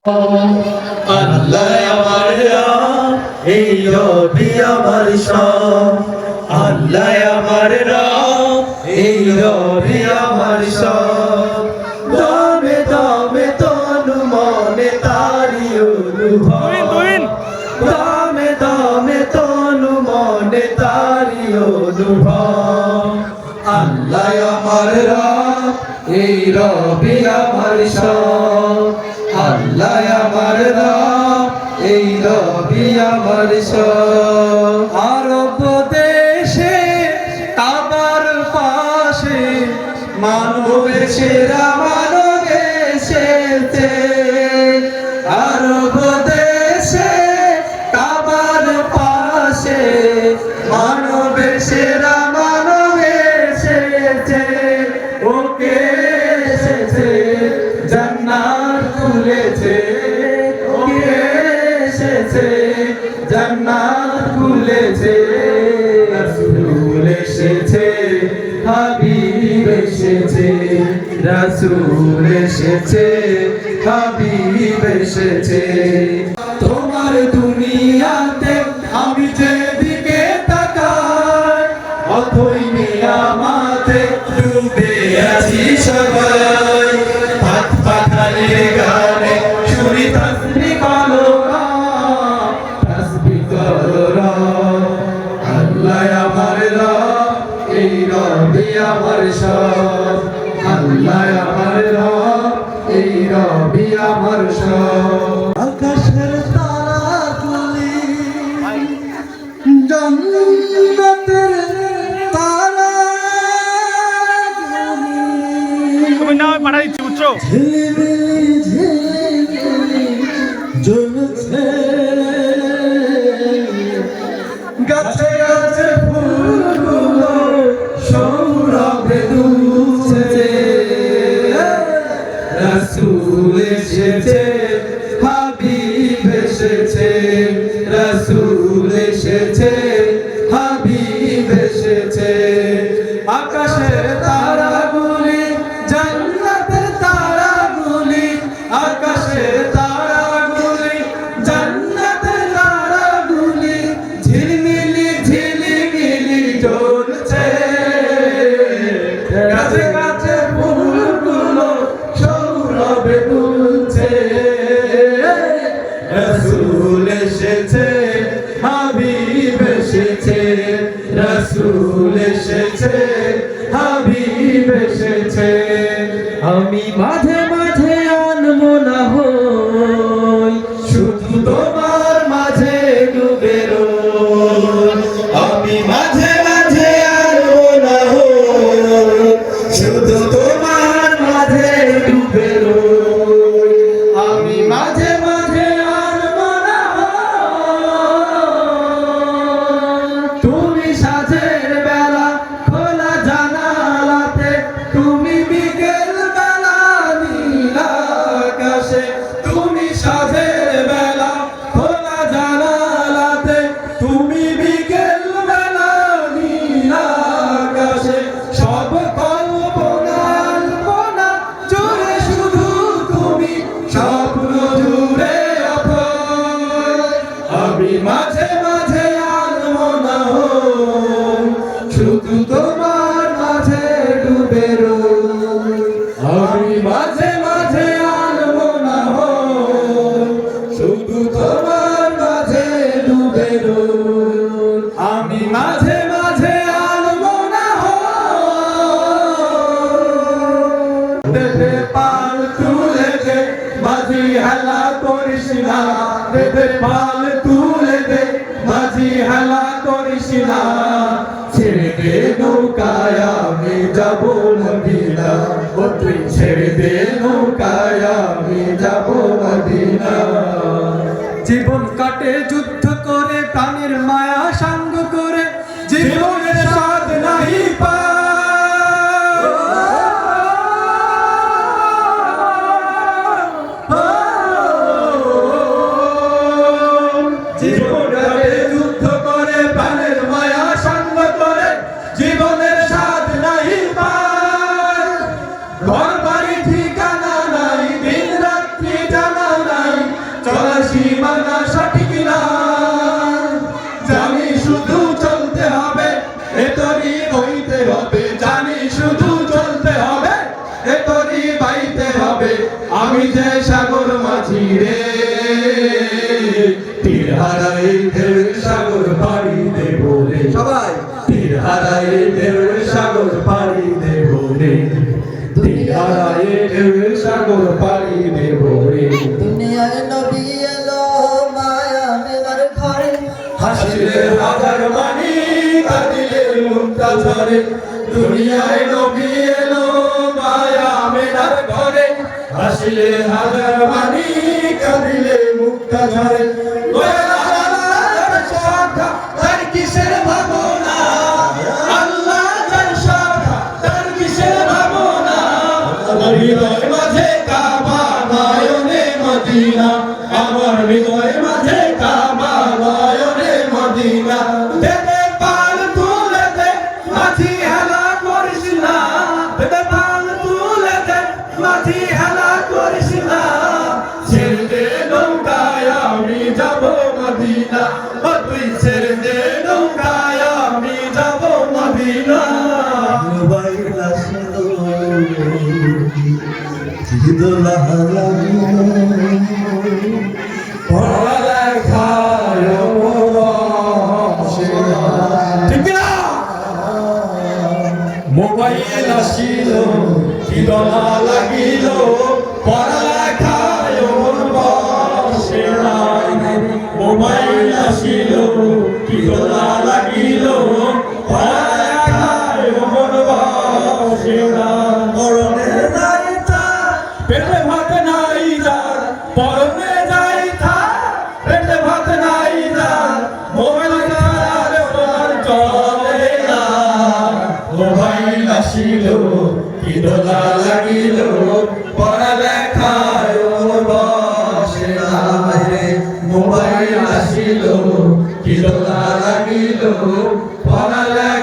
আল্লাহ আমার রব, এই রবি আমার সব। আল্লাহ আমার রব, এই রবি আমার সব। দমে দমে তনু মনে তারি অনুভব, দমে দমে তনু মনে তারি অনুভব। আল্লাহ আমার রব, এই রবি আমার সব। আল্লাহ আমার রব, এই রবি আমার সব। আরব দেশে কাবার পাশে মানবের সেরা মানব এসেছে। আরব দেশে কাবার পাশে মানবের সেরা মানব এসেছে। ওকে এসেছে জান্নাত খুলেছে, ওকে এসেছে জান্নাত খুলেছে। রাসূল এসেছে, হাবিব এসেছে, রাসূল এসেছে, হাবিব এসেছে। তোমার দুনিয়াতে আমি যেদিকে তাকাই, অথই নিয়ামতে ডুবে আছি সবাই। পাত পাখালির গানে শুনি তাসবিহ কলরা, তাসবিহ কলরা। আল্লাহ আমার রব, এই রবি আমার সব। আল্লাহ আমার রব, এই রবি আমার সব। আকাশের তারাগুলি জান্নাতের তারাগুলি, তুমি না পাঠা দিচ্ছি বুঝছো। ঝিলিমিলি ঝিলিমিলি জ্বলছে, গাছে গাছে ফুলগুলো সৌরভে দুলছে। রাসূল এসেছে, হাবিব এসেছে, রাসূল এসেছে, হাবিব এসেছে। আকাশের তারাগুলি জান্নাতের তারাগুলি, আকাশের তারাগুলি জান্নাতের তারাগুলি, ঝিলমিলি ঝিলিমিলি জ্বলছে। গাছে গাছে ফুলগুলো সৌরভে দুলছে। রাসূল এসেছে, হাবিব এসেছে, রাসূল এসেছে, হাবিব এসেছে। আমি মাঝে মাঝে আনমনা হই, শুধু তোমার মাঝে ডুবে রই। আমি মাঝে মাঝে আনমনা হই, শুধু তোমার মাঝে ডুবে রই। আমি মাঝে মাঝে আনমনা হই, তুমি সাঁঝের বেলা খোলা জানালাতে, তুমি বিকেল বেলা নীল আকাশে। তুমি সাঁঝের বেলা খোলা জানালাতে, তুমি বিকেল বেলা নীল আকাশে। সব কল্পনা আলপনা জুড়ে শুধু তুমি, স্বপ্ন জুড়ে অথই। আমি মাঝে মাঝে আনমনা হই, শুধু তোমার মাঝে ডুবে রই। আমি মাঝে মাঝে আনমনা হই, শুধু তোমার মাঝে ডুবে রই। আমি মাঝে মাঝে আনমনা হই, দেবে পাল তুলে দে মাঝি হেলা করিস না, দেবে পাল তুলে দে মাঝি হেলা করিস না। ছেড়ে দে নৌকায় আমি যাব মদিনা, ও তুই ছেড়ে দে নৌকায় আমি যাব মদিনা। জীবন কাটে যুদ্ধ করে, প্রাণের মায়া সাঙ্গ করে, জীবনের স্বাদ নাহি পায়। জীবন কাটে যুদ্ধ করে, প্রাণের মায়া সাঙ্গ করে, জীবনের স্বাদ নাহি পায়। ঘর বাড়ি ঠিকানা নাই, দিন রাত্রি জানা নাই, মাঝি রে তীর হারাই ঢেউয়ের সাগর পাড়ি দেব রে সবাই তীর হারাই ঢেউয়ের সাগর পাড়ি দেব রে তীর হারাই ঢেউয়ের সাগর পাড়ি দেব রে দুনিয়ায় নবী এলো মায়া মেলার ঘরে হাসিলে হাজার মানি কাঁদিলে মুক্তা ঝরে দুনিয়ায় নবী এলো মায়া মেলার ঘরে হাসিলে হাজার মানি কাঁদিলে মুক্তা ঝরে তার কিসের ভাবনা আল্লাহ যার শাখা তার কিসের ভাবনা আমার হৃদয় মাঝে কাবা নয়নে মদিনা আমার হৃদয় মাঝে কাবা নয়নে মদিনা দেবে পাল তুলে দে মাঝি হেলা করিস না দেবে পাল তুলে দে মাঝি হেলা করিস না ছেড়ে দে নৌকায় আমি যাব মদিনা ও তুই ছেড়ে দে নৌকায় আমি যাব মদিনা মোবাইল আসলো ঈদুল আজহা পড়ালেখায় ঠিক না মোবাইল আসিল কি দলা লাগিল পড়ালেখায় বসে নাই মোবাইল আসিল কি দলা লাগিল পড়ালেখায় বসে নাই মরণে যাইতা পেটে ভাত নাই যার পরনে যাই থাক পেটে ভাত নাই যার মোবাইল ছাড়ার পর চলে না মোবাইল আসিল কি দোলা লাগিল পড়ালেখায় বসে না রে মোবাইল আসিল কি দোলা লাগিল পড়ালেখায়